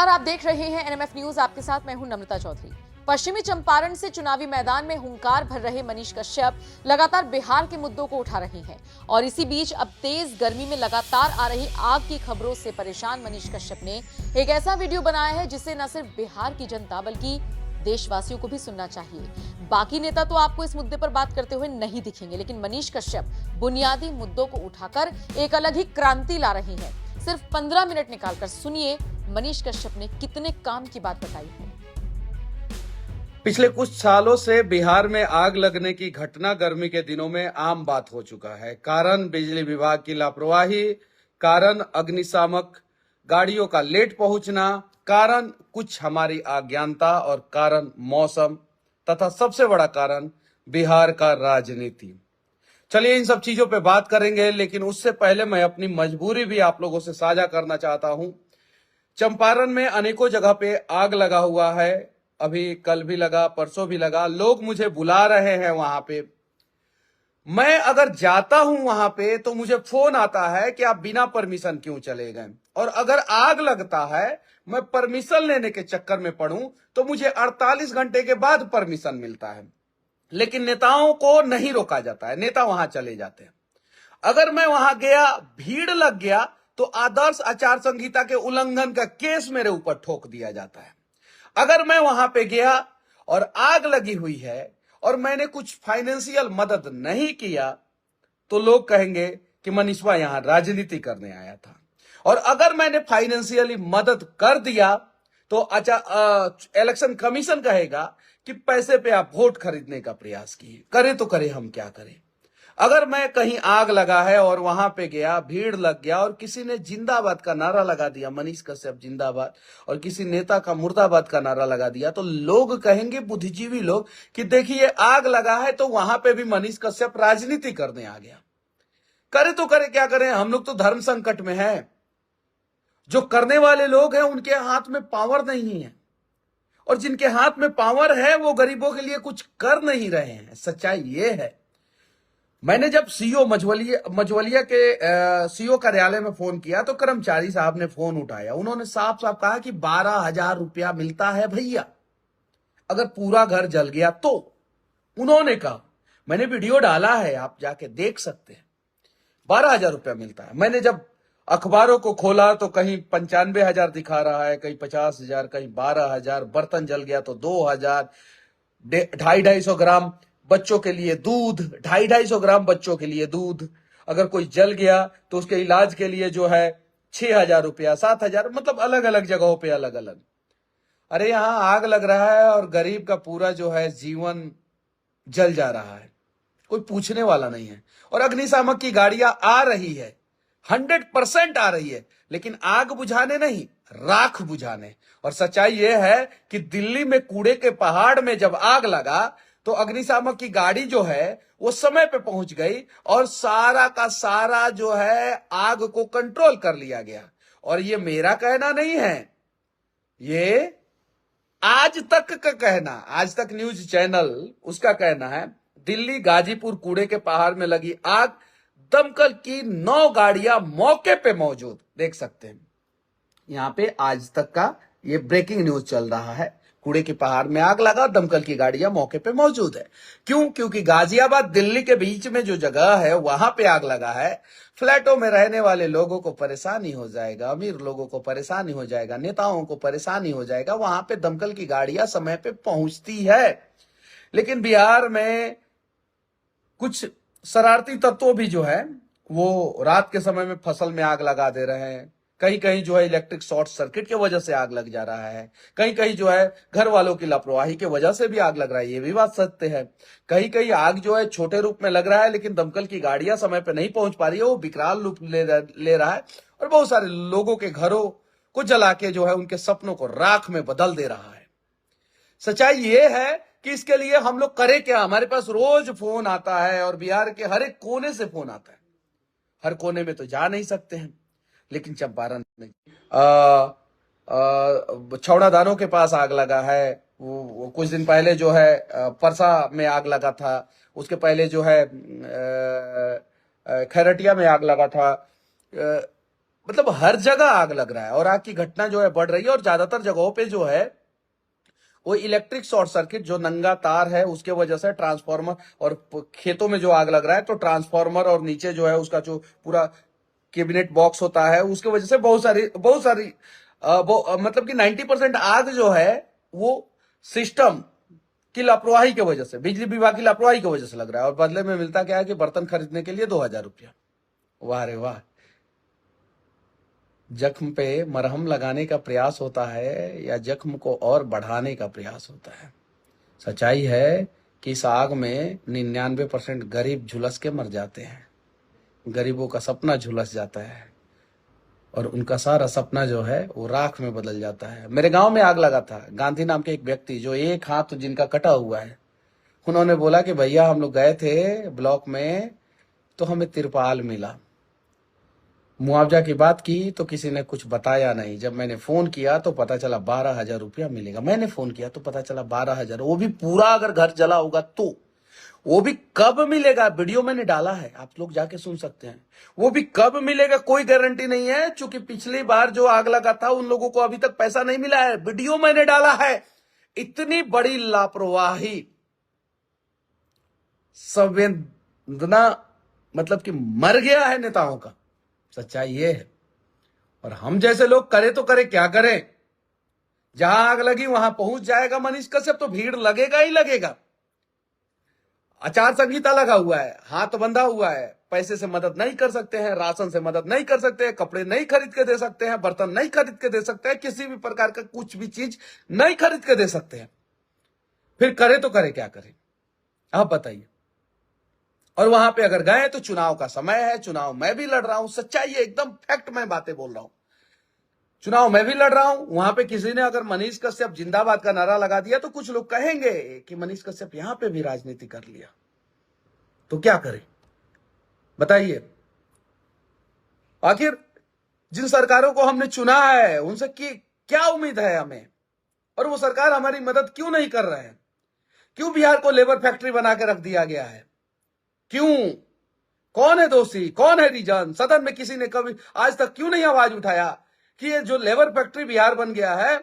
नमस्कार, आप देख रहे हैं एनएमएफ न्यूज। आपके साथ मैं हूं नम्रता चौधरी। पश्चिमी चंपारण से चुनावी मैदान में हुंकार भर रहे मनीष कश्यप लगातार बिहार के मुद्दों को उठा रहे हैं और इसी बीच अब तेज गर्मी में लगातार आ रही आग की खबरों से परेशान मनीष कश्यप ने एक ऐसा वीडियो बनाया है जिसे न सिर्फ बिहार की जनता बल्कि देशवासियों को भी सुनना चाहिए। बाकी नेता तो आपको इस मुद्दे पर बात करते हुए नहीं दिखेंगे, लेकिन मनीष कश्यप बुनियादी मुद्दों को उठाकर एक अलग ही क्रांति ला रहे हैं। सिर्फ 15 मिनट निकालकर सुनिए मनीष कश्यप ने कितने काम की बात बताई है। पिछले कुछ सालों से बिहार में आग लगने की घटना गर्मी के दिनों में आम बात हो चुका है। कारण बिजली विभाग की लापरवाही, कारण अग्निशामक गाड़ियों का लेट पहुंचना, कारण कुछ हमारी अज्ञानता और कारण मौसम तथा सबसे बड़ा कारण बिहार का राजनीति। चलिए इन सब चीजों पे बात करेंगे, लेकिन उससे पहले मैं अपनी मजबूरी भी आप लोगों से साझा करना चाहता हूं। चंपारण में अनेकों जगह पे आग लगा हुआ है। अभी कल भी लगा, परसों भी लगा। लोग मुझे बुला रहे हैं वहां पे। मैं अगर जाता हूं वहां पे तो मुझे फोन आता है कि आप बिना परमिशन क्यों चले गए, और अगर आग लगता है मैं परमिशन लेने के चक्कर में पड़ूं तो मुझे 48 घंटे के बाद परमिशन मिलता है। लेकिन नेताओं को नहीं रोका जाता है, नेता वहां चले जाते हैं। अगर मैं वहां गया, भीड़ लग गया तो आदर्श आचार संहिता के उल्लंघन का केस मेरे ऊपर ठोक दिया जाता है। अगर मैं वहां पे गया और आग लगी हुई है और मैंने कुछ फाइनेंशियल मदद नहीं किया तो लोग कहेंगे कि मनीषवा यहां राजनीति करने आया था। और अगर मैंने फाइनेंशियली मदद कर दिया तो इलेक्शन कमीशन कहेगा कि पैसे पे आप वोट खरीदने का प्रयास किए। करे तो करे, हम क्या करें। अगर मैं कहीं आग लगा है और वहां पे गया, भीड़ लग गया और किसी ने जिंदाबाद का नारा लगा दिया, मनीष कश्यप जिंदाबाद, और किसी नेता का मुर्दाबाद का नारा लगा दिया, तो लोग कहेंगे, बुद्धिजीवी लोग, कि देखिए आग लगा है तो वहां पे भी मनीष कश्यप राजनीति करने आ गया। करे तो करे, क्या करें। हम लोग तो धर्म संकट में हैं। जो करने वाले लोग हैं उनके हाथ में पावर नहीं है, और जिनके हाथ में पावर है वो गरीबों के लिए कुछ कर नहीं रहे हैं। सच्चाई ये है। मैंने जब सीओ मझवलिया के सीओ कार्यालय में फोन किया तो कर्मचारी साहब ने फोन उठाया। उन्होंने साफ साफ कहा कि 12,000 रुपया मिलता है भैया अगर पूरा घर जल गया तो। उन्होंने कहा, मैंने वीडियो डाला है, आप जाके देख सकते हैं, 12,000 रुपया मिलता है। मैंने जब अखबारों को खोला तो कहीं 95,000 दिखा रहा है, कहीं 50,000, कहीं 12,000। बर्तन जल गया तो 2,000। 250 ग्राम बच्चों के लिए दूध, 250 ग्राम बच्चों के लिए दूध। अगर कोई जल गया तो उसके इलाज के लिए जो है 6,000 रुपया, 7,000, मतलब अलग अलग जगहों पे अलग अलग। अरे यहां आग लग रहा है और गरीब का पूरा जो है जीवन जल जा रहा है, कोई पूछने वाला नहीं है। और अग्निशामक की गाड़ियां आ रही है, 100% आ रही है, लेकिन आग बुझाने नहीं, राख बुझाने। और सच्चाई यह है कि दिल्ली में कूड़े के पहाड़ में जब आग लगा तो अग्निशामक की गाड़ी जो है वो समय पे पहुंच गई और सारा का सारा जो है आग को कंट्रोल कर लिया गया। और ये मेरा कहना नहीं है, ये आज तक का कहना, आज तक न्यूज चैनल, उसका कहना है। दिल्ली गाजीपुर कूड़े के पहाड़ में लगी आग, दमकल की 9 गाड़ियां मौके पे मौजूद, देख सकते हैं यहां पे। आज तक का ये ब्रेकिंग न्यूज चल रहा है। कूड़े के पहाड़ में आग लगा, दमकल की गाड़ियां मौके पे मौजूद है। क्यों? क्योंकि गाजियाबाद दिल्ली के बीच में जो जगह है वहां पे आग लगा है। फ्लैटों में रहने वाले लोगों को परेशानी हो जाएगा, अमीर लोगों को परेशानी हो जाएगा, नेताओं को परेशानी हो जाएगा। वहां पे दमकल की गाड़ियां समय पे पहुंचती है। लेकिन बिहार में कुछ शरारती तत्व भी जो है वो रात के समय में फसल में आग लगा दे रहे हैं। कहीं कहीं जो है इलेक्ट्रिक शॉर्ट सर्किट की वजह से आग लग जा रहा है। कहीं कहीं जो है घर वालों की लापरवाही की वजह से भी आग लग रहा है, ये भी बात सत्य है। कहीं कहीं आग जो है छोटे रूप में लग रहा है, लेकिन दमकल की गाड़ियां समय पे नहीं पहुंच पा रही है, वो विकराल रूप ले रहा है और बहुत सारे लोगों के घरों को जला के जो है उनके सपनों को राख में बदल दे रहा है। सच्चाई ये है कि इसके लिए हम लोग करें क्या। हमारे पास रोज फोन आता है और बिहार के हर एक कोने से फोन आता है। हर कोने में तो जा नहीं सकते हैं, लेकिन चंपारण में छौड़ा दानों के पास आग लगा है। वो कुछ दिन पहले जो है परसा में आग लगा था। उसके पहले जो है खैरटिया में आग लगा था। मतलब हर जगह आग लग रहा है और आग की घटना जो है बढ़ रही है। और ज्यादातर जगहों पे जो है वो इलेक्ट्रिक शॉर्ट सर्किट, जो नंगा तार है उसके वजह से ट्रांसफार्मर, और खेतों में जो आग लग रहा है तो ट्रांसफार्मर और नीचे जो है उसका जो पूरा कैबिनेट बॉक्स होता है उसके वजह से बहुत सारी मतलब कि 90% आग जो है वो सिस्टम की लापरवाही की वजह से, बिजली विभाग की लापरवाही की वजह से लग रहा है। और बदले में मिलता क्या है कि बर्तन खरीदने के लिए 2000 रुपया। वाह रे वाह। जख्म पे मरहम लगाने का प्रयास होता है या जख्म को और बढ़ाने का प्रयास होता है। सच्चाई है कि इस आग में 99% गरीब झुलस के मर जाते हैं। गरीबों का सपना झुलस जाता है और उनका सारा सपना जो है वो राख में बदल जाता है। मेरे गांव में आग लगा था। गांधी नाम के एक व्यक्ति, जो एक हाथ जिनका कटा हुआ है, उन्होंने बोला कि भैया हम लोग गए थे ब्लॉक में तो हमें तिरपाल मिला। मुआवजा की बात की तो किसी ने कुछ बताया नहीं। जब मैंने फोन किया तो पता चला 12,000 रुपया मिलेगा। मैंने फोन किया तो पता चला 12,000, वो भी पूरा अगर घर जला होगा तो। वो भी कब मिलेगा, वीडियो मैंने डाला है, आप लोग जाके सुन सकते हैं। वो भी कब मिलेगा कोई गारंटी नहीं है, क्योंकि पिछली बार जो आग लगा था उन लोगों को अभी तक पैसा नहीं मिला है। वीडियो मैंने डाला है। इतनी बड़ी लापरवाही, संवेदना मतलब कि मर गया है नेताओं का। सच्चाई ये है। और हम जैसे लोग करें तो करें, क्या करें। जहां आग लगी वहां पहुंच जाएगा मनीष कश्यप तो भीड़ लगेगा ही लगेगा। आचार संहिता लगा हुआ है, हाथ बंधा हुआ है, पैसे से मदद नहीं कर सकते हैं, राशन से मदद नहीं कर सकते हैं, कपड़े नहीं खरीद के दे सकते हैं, बर्तन नहीं खरीद के दे सकते हैं, किसी भी प्रकार का कुछ भी चीज नहीं खरीद के दे सकते हैं। फिर करे तो करे क्या करें, आप बताइए। और वहां पे अगर गए तो चुनाव का समय है, चुनाव मैं भी लड़ रहा हूं। सच्चाई है, एकदम फैक्ट में बातें बोल रहा हूं। चुनाव मैं भी लड़ रहा हूं। वहां पे किसी ने अगर मनीष कश्यप जिंदाबाद का नारा लगा दिया तो कुछ लोग कहेंगे कि मनीष कश्यप यहां पे भी राजनीति कर लिया, तो क्या करें बताइए। आखिर जिन सरकारों को हमने चुना है उनसे क्या उम्मीद है हमें, और वो सरकार हमारी मदद क्यों नहीं कर रहे हैं। क्यों बिहार को लेबर फैक्ट्री बना के रख दिया गया है, क्यों, कौन है दोषी, कौन है रीजन। सदन में किसी ने कभी आज तक क्यों नहीं आवाज उठाया कि ये जो लेबर फैक्ट्री बिहार बन गया है,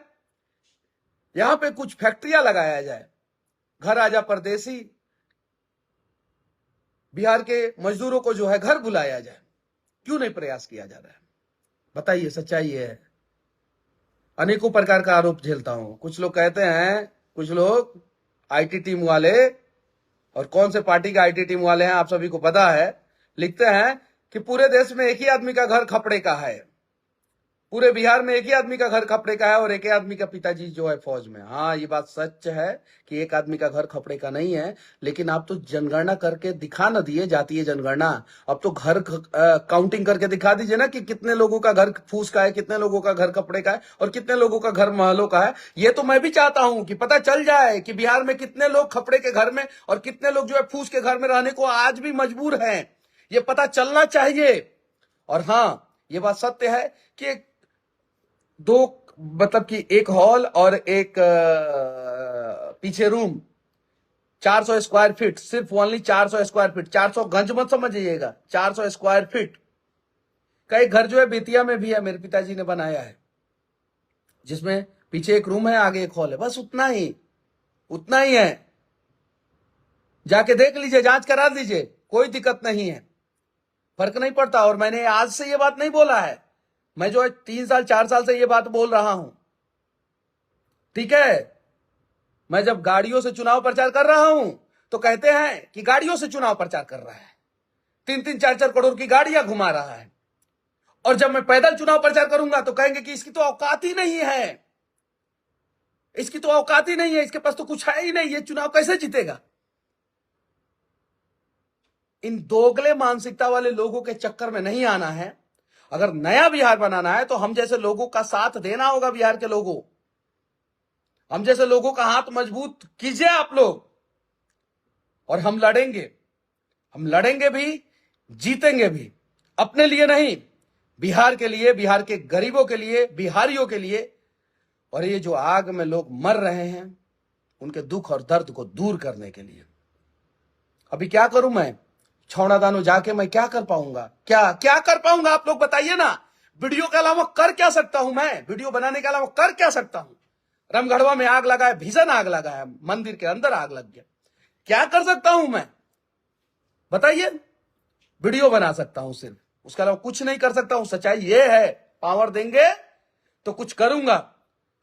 यहां पे कुछ फैक्ट्रियां लगाया जाए, घर आजा परदेसी, बिहार के मजदूरों को जो है घर बुलाया जाए। क्यों नहीं प्रयास किया जा रहा है बताइए। सच्चाई है। अनेकों प्रकार का आरोप झेलता हूं। कुछ लोग कहते हैं, कुछ लोग आईटी टीम वाले, और कौन से पार्टी के आईटी टीम वाले हैं आप सभी को पता है, लिखते हैं कि पूरे देश में एक ही आदमी का घर खपड़े का है, पूरे बिहार में एक ही आदमी का घर खपड़े का है और एक ही आदमी का पिताजी जो है फौज में। हाँ, ये बात सच है कि एक आदमी का घर खपड़े का नहीं है, लेकिन आप तो जनगणना करके दिखा ना दिए, जातीय जनगणना। अब तो घर काउंटिंग करके दिखा दीजिए ना कि कितने लोगों का घर फूस का है, कितने लोगों का घर कपड़े का है और कितने लोगों का घर महलों का है। ये तो मैं भी चाहता हूं कि पता चल जाए कि बिहार में कितने लोग खपड़े के घर में और कितने लोग जो है फूस के घर में रहने को आज भी मजबूर हैं। ये पता चलना चाहिए। और हाँ, ये बात सत्य है कि दो, मतलब कि एक हॉल और एक पीछे रूम, 400 स्क्वायर फीट, सिर्फ ओनली 400 स्क्वायर फीट, 400 गंज मत समझिएगा, 400 स्क्वायर फीट का एक घर जो है बेतिया में भी है, मेरे पिताजी ने बनाया है, जिसमें पीछे एक रूम है, आगे एक हॉल है। बस उतना ही है। जाके देख लीजिए, जांच करा लीजिए, कोई दिक्कत नहीं है, फर्क नहीं पड़ता। और मैंने आज से ये बात नहीं बोला है, मैं जो है 3 साल 4 साल से ये बात बोल रहा हूं, ठीक है। मैं जब गाड़ियों से चुनाव प्रचार कर रहा हूं तो कहते हैं कि गाड़ियों से चुनाव प्रचार कर रहा है, 3-3 4-4 करोड़ की गाड़ियां घुमा रहा है। और जब मैं पैदल चुनाव प्रचार करूंगा तो कहेंगे कि इसकी तो औकात ही नहीं है, इसकी तो औकात ही नहीं है, इसके पास तो कुछ है ही नहीं, ये चुनाव कैसे जीतेगा। इन दोगले मानसिकता वाले लोगों के चक्कर में नहीं आना है। अगर नया बिहार बनाना है तो हम जैसे लोगों का साथ देना होगा। बिहार के लोगों, हम जैसे लोगों का हाथ मजबूत कीजिए आप लोग, और हम लड़ेंगे भी, जीतेंगे भी। अपने लिए नहीं, बिहार के लिए, बिहार के गरीबों के लिए, बिहारियों के लिए। और ये जो आग में लोग मर रहे हैं उनके दुख और दर्द को दूर करने के लिए। अभी क्या करूं मैं, छौड़ा दानो जाके मैं क्या कर पाऊंगा, क्या कर पाऊंगा, आप लोग बताइए ना। वीडियो के अलावा कर क्या सकता हूं मैं? वीडियो बनाने के अलावा कर क्या सकता हूं? रामगढ़वा में आग लगा है, भीषण आग लगा है, मंदिर के अंदर आग लग गया, क्या कर सकता हूं मैं? बताइए। वीडियो बना सकता हूं सिर्फ, उसके अलावा कुछ नहीं कर सकता हूं। सच्चाई ये है, पावर देंगे तो कुछ करूंगा,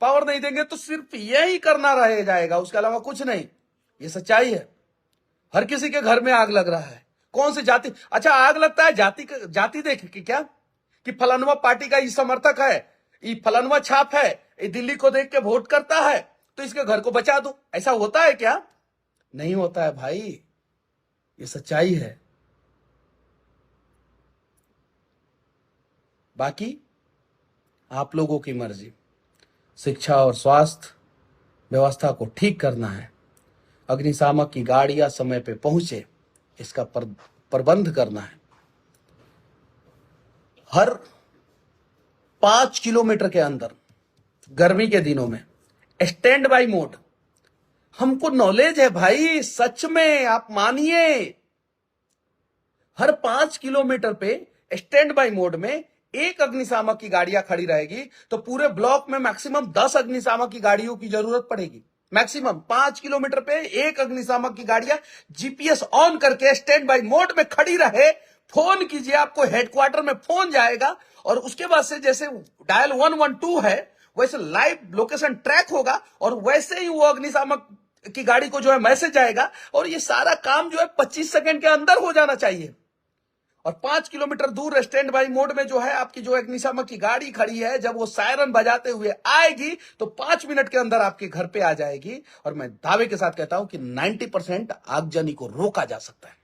पावर नहीं देंगे तो सिर्फ यही करना रह जाएगा, उसके अलावा कुछ नहीं। ये सच्चाई है। हर किसी के घर में आग लग रहा है। कौन सी जाति? अच्छा, आग लगता है जाति देख के क्या, कि फलानवा पार्टी का ये समर्थक है, ये फलानवा छाप है, ये दिल्ली को देख के वोट करता है, तो इसके घर को बचा दो। ऐसा होता है क्या? नहीं होता है भाई, ये सच्चाई है। बाकी आप लोगों की मर्जी। शिक्षा और स्वास्थ्य व्यवस्था को ठीक करना है, अग्निशामक की गाड़ियां समय पे पहुंचे, इसका प्रबंध करना है। हर 5 किलोमीटर के अंदर गर्मी के दिनों में स्टैंड बाई मोड, हमको नॉलेज है भाई, सच में आप मानिए। हर 5 किलोमीटर पे स्टैंड बाई मोड में एक अग्निशामक की गाड़ियां खड़ी रहेगी, तो पूरे ब्लॉक में मैक्सिमम 10 अग्निशामक की गाड़ियों की जरूरत पड़ेगी। मैक्सिमम 5 किलोमीटर पे एक अग्निशामक की गाड़ियां जीपीएस ऑन करके स्टैंड बाई मोड में खड़ी रहे। फोन कीजिए, आपको हेडक्वार्टर में फोन जाएगा, और उसके बाद से जैसे डायल 112 है, वैसे लाइव लोकेशन ट्रैक होगा, और वैसे ही वो अग्निशामक की गाड़ी को जो है मैसेज आएगा, और ये सारा काम जो है 25 सेकंड के अंदर हो जाना चाहिए। और 5 किलोमीटर दूर स्टैंड बाई मोड में जो है आपकी जो अग्निशामक की गाड़ी खड़ी है, जब वो सायरन बजाते हुए आएगी तो 5 मिनट के अंदर आपके घर पे आ जाएगी। और मैं दावे के साथ कहता हूं कि 90% आगजनी को रोका जा सकता है।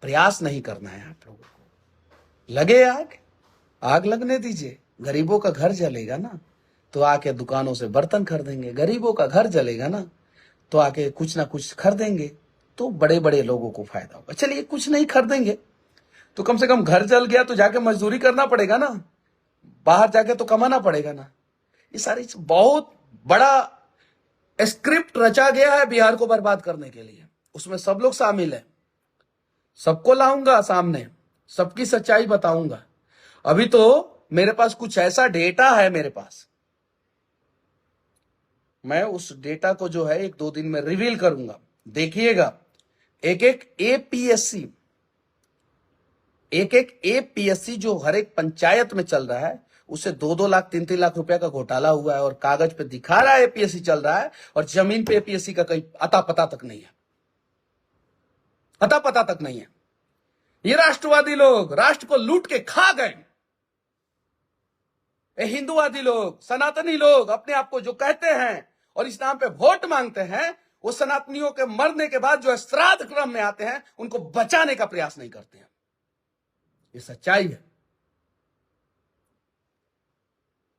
प्रयास नहीं करना है आप लोगों को। लगे आग लगने दीजिए। गरीबों का घर जलेगा ना, तो आके दुकानों से बर्तन खरीदेंगे। गरीबों का घर जलेगा ना, तो आके कुछ ना कुछ खरीदेंगे, तो बड़े बड़े लोगों को फायदा होगा। चलिए, कुछ नहीं खरीदेंगे तो कम से कम घर जल गया तो जाके मजदूरी करना पड़ेगा ना, बाहर जाके तो कमाना पड़ेगा ना। ये सारी बहुत बड़ा स्क्रिप्ट रचा गया है बिहार को बर्बाद करने के लिए। उसमें सब लोग शामिल हैं। सबको लाऊंगा सामने, सबकी सच्चाई बताऊंगा। अभी तो मेरे पास कुछ ऐसा डेटा है, मेरे पास, मैं उस डेटा को जो है 1-2 दिन में रिवील करूंगा। देखिएगा, एक एक एपीएससी जो हर एक पंचायत में चल रहा है, उससे 2-2 लाख 3-3 लाख रुपया का घोटाला हुआ है, और कागज पे दिखा रहा है एपीएससी चल रहा है, और जमीन पे एपीएससी का कहीं अता पता तक नहीं है। अता पता तक नहीं है। ये राष्ट्रवादी लोग राष्ट्र को लूट के खा गए। हिंदुवादी लोग, सनातनी लोग अपने आप को जो कहते हैं और इस नाम पे वोट मांगते हैं, वो सनातनियों के मरने के बाद जो श्राद्ध क्रम में आते हैं, उनको बचाने का प्रयास नहीं करते हैं। ये सच्चाई है।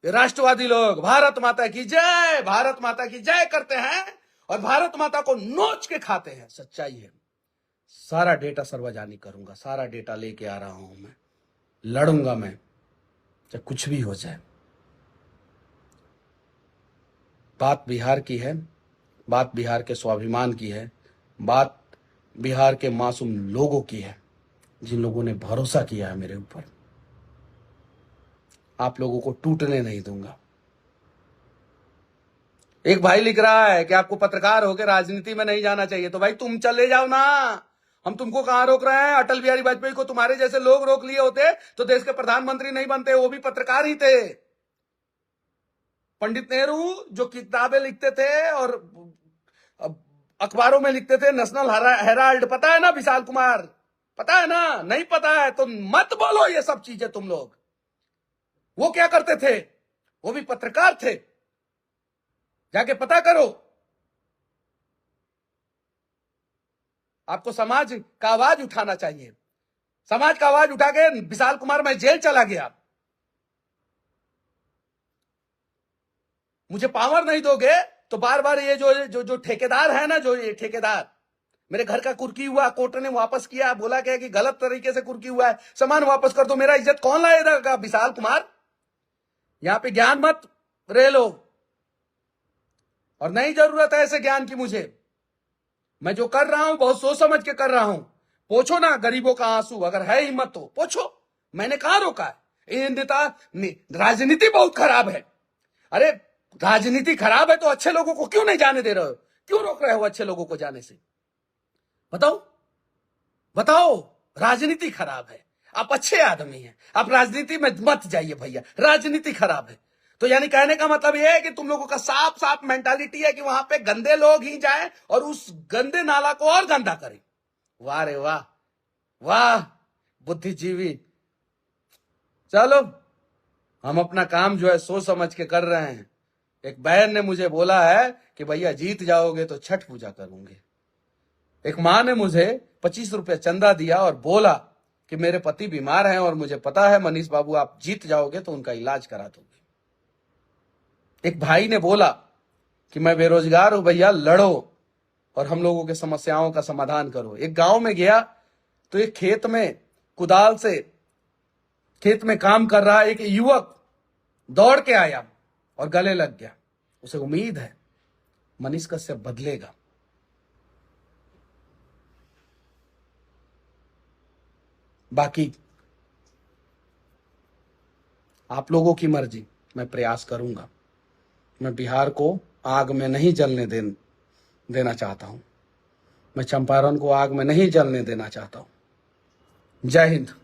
ये राष्ट्रवादी लोग भारत माता की जय, भारत माता की जय करते हैं, और भारत माता को नोच के खाते हैं। सच्चाई है। सारा डेटा सार्वजनिक करूंगा, सारा डेटा लेके आ रहा हूं मैं। लड़ूंगा मैं, चाहे कुछ भी हो जाए। बात बिहार की है, बात बिहार के स्वाभिमान की है, बात बिहार के मासूम लोगों की है, जिन लोगों ने भरोसा किया है मेरे ऊपर। आप लोगों को टूटने नहीं दूंगा। एक भाई लिख रहा है कि आपको पत्रकार होकर राजनीति में नहीं जाना चाहिए, तो भाई तुम चले जाओ ना, हम तुमको कहां रोक रहे हैं? अटल बिहारी वाजपेयी को तुम्हारे जैसे लोग रोक लिए होते तो देश के प्रधानमंत्री नहीं बनते, वो भी पत्रकार ही थे। पंडित नेहरू जो किताबें लिखते थे और अखबारों में लिखते थे, नेशनल हेराल्ड, पता है ना विशाल कुमार? पता है ना? नहीं पता है तो मत बोलो ये सब चीजें तुम लोग। वो क्या करते थे? वो भी पत्रकार थे, जाके पता करो। आपको समाज का आवाज उठाना चाहिए। समाज का आवाज उठा के विशाल कुमार मैं जेल चला गया। मुझे पावर नहीं दोगे तो बार बार ये जो ठेकेदार है ना, जो ये ठेकेदार, मेरे घर का कुर्की हुआ, कोर्ट ने वापस किया, बोला क्या कि गलत तरीके से कुर्की हुआ है, सामान वापस कर दो। मेरा इज्जत कौन लाएगा? विशाल कुमार, यहां पे ज्ञान मत रे लो, और नहीं जरूरत है ऐसे ज्ञान की मुझे। मैं जो कर रहा हूं बहुत सोच समझ के कर रहा हूं। पोछो ना गरीबों का आंसू, अगर है हिम्मत तो पोछो। मैंने कहा रोका है? ये नेता राजनीति बहुत खराब है। अरे राजनीति खराब है तो अच्छे लोगों को क्यों नहीं जाने दे रहे हो? क्यों रोक रहे हो अच्छे लोगों को जाने से? बताओ बताओ। राजनीति खराब है, आप अच्छे आदमी हैं, आप राजनीति में मत जाइए भैया, राजनीति खराब है। तो यानी कहने का मतलब यह है कि तुम लोगों का साफ साफ मेंटालिटी है कि वहां पे गंदे लोग ही जाएं और उस गंदे नाला को और गंदा करें। वाह रे वाह, वाह बुद्धिजीवी। चलो हम अपना काम जो है सोच समझ के कर रहे हैं। एक बहन ने मुझे बोला है कि भैया जीत जाओगे तो छठ पूजा करूंगे। एक माँ ने मुझे 25 रुपए चंदा दिया और बोला कि मेरे पति बीमार हैं और मुझे पता है मनीष बाबू आप जीत जाओगे तो उनका इलाज करा दोगे। एक भाई ने बोला कि मैं बेरोजगार हूं भैया, लड़ो और हम लोगों के समस्याओं का समाधान करो। एक गांव में गया तो एक खेत में कुदाल से खेत में काम कर रहा एक युवक दौड़ के आया और गले लग गया। उसे उम्मीद है मनीष कश्यप बदलेगा। बाकी आप लोगों की मर्जी, मैं प्रयास करूंगा। मैं बिहार को आग में नहीं जलने देना चाहता हूं। मैं चंपारण को आग में नहीं जलने देना चाहता हूं। जय हिंद।